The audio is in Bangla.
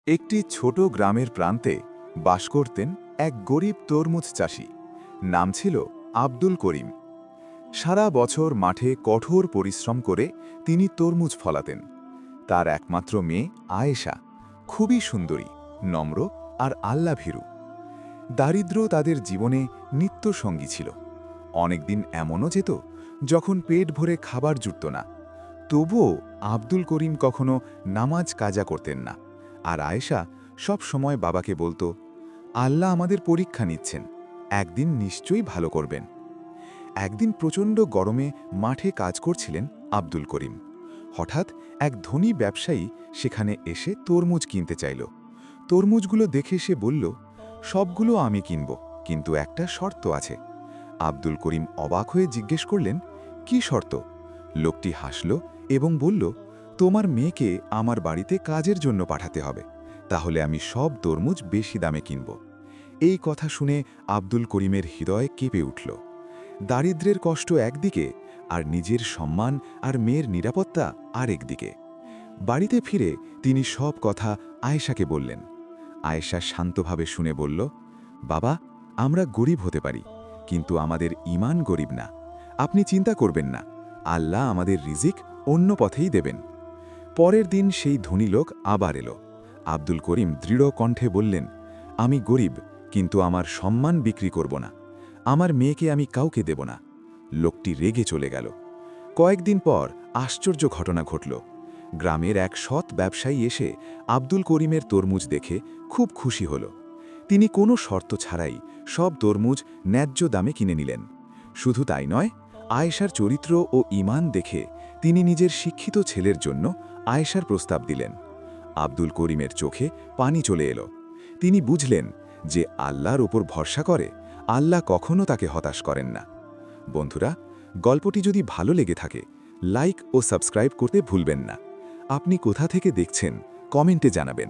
একটি ছোট গ্রামের প্রান্তে বাস করতেন এক গরিব তরমুজ চাষি। নাম ছিল আব্দুল করিম। সারা বছর মাঠে কঠোর পরিশ্রম করে তিনি তরমুজ ফলাতেন। তার একমাত্র মেয়ে আয়েশা খুবই সুন্দরী, নম্র আর আল্লাভীরু। দারিদ্র্য তাদের জীবনে নিত্যসঙ্গী ছিল। অনেকদিন এমনও যেত যখন পেট ভরে খাবার জুটত না। তবুও আব্দুল করিম কখনো নামাজ কাজা করতেন না। আর আয়েশা সব সময় বাবাকে বলতো, আল্লাহ আমাদের পরীক্ষা নিচ্ছেন, একদিন নিশ্চয়ই ভালো করবেন। একদিন প্রচণ্ড গরমে মাঠে কাজ করছিলেন আব্দুল করিম। হঠাৎ এক ধনী ব্যবসায়ী সেখানে এসে তরমুজ কিনতে চাইল। তরমুজগুলো দেখে সে বলল, সবগুলো আমি কিনব, কিন্তু একটা শর্ত আছে। আব্দুল করিম অবাক হয়ে জিজ্ঞেস করলেন, কি শর্ত? লোকটি হাসল এবং বলল, তোমার মেয়েকে আমার বাড়িতে কাজের জন্য পাঠাতে হবে, তাহলে আমি সব তরমুজ বেশি দামে কিনব। এই কথা শুনে আব্দুল করিমের হৃদয় কেঁপে উঠল। দারিদ্র্যের কষ্ট একদিকে, আর নিজের সম্মান আর মেয়ের নিরাপত্তা আরেকদিকে। বাড়িতে ফিরে তিনি সব কথা আয়েশাকে বললেন। আয়েশা শান্তভাবে শুনে বলল, বাবা, আমরা গরিব হতে পারি, কিন্তু আমাদের ঈমান গরিব না। আপনি চিন্তা করবেন না, আল্লাহ আমাদের রিজিক অন্য পথেই দেবেন। পরের দিন সেই ধনী লোক আবার এলো। আব্দুল করিম দৃঢ় কণ্ঠে বললেন, আমি গরিব, কিন্তু আমার সম্মান বিক্রি করব না। আমার মেয়েকে আমি কাউকে দেব না। লোকটি রেগে চলে গেল। কয়েকদিন পর আশ্চর্য ঘটনা ঘটল। গ্রামের এক সৎ ব্যবসায়ী এসে আব্দুল করিমের তরমুজ দেখে খুব খুশি হল। তিনি কোনো শর্ত ছাড়াই সব তরমুজ ন্যায্য দামে কিনে নিলেন। শুধু তাই নয়, আয়েশার চরিত্র ও ঈমান দেখে তিনি নিজের শিক্ষিত ছেলের জন্য আয়েশার প্রস্তাব দিলেন। আব্দুল করিমের চোখে পানি চলে এলো। তিনি বুঝলেন যে আল্লাহর ওপর ভরসা করে, আল্লাহ কখনো তাকে হতাশ করেন না। বন্ধুরা, গল্পটি যদি ভালো লেগে থাকে, লাইক ও সাবস্ক্রাইব করতে ভুলবেন না। আপনি কোথা থেকে দেখছেন কমেন্টে জানাবেন।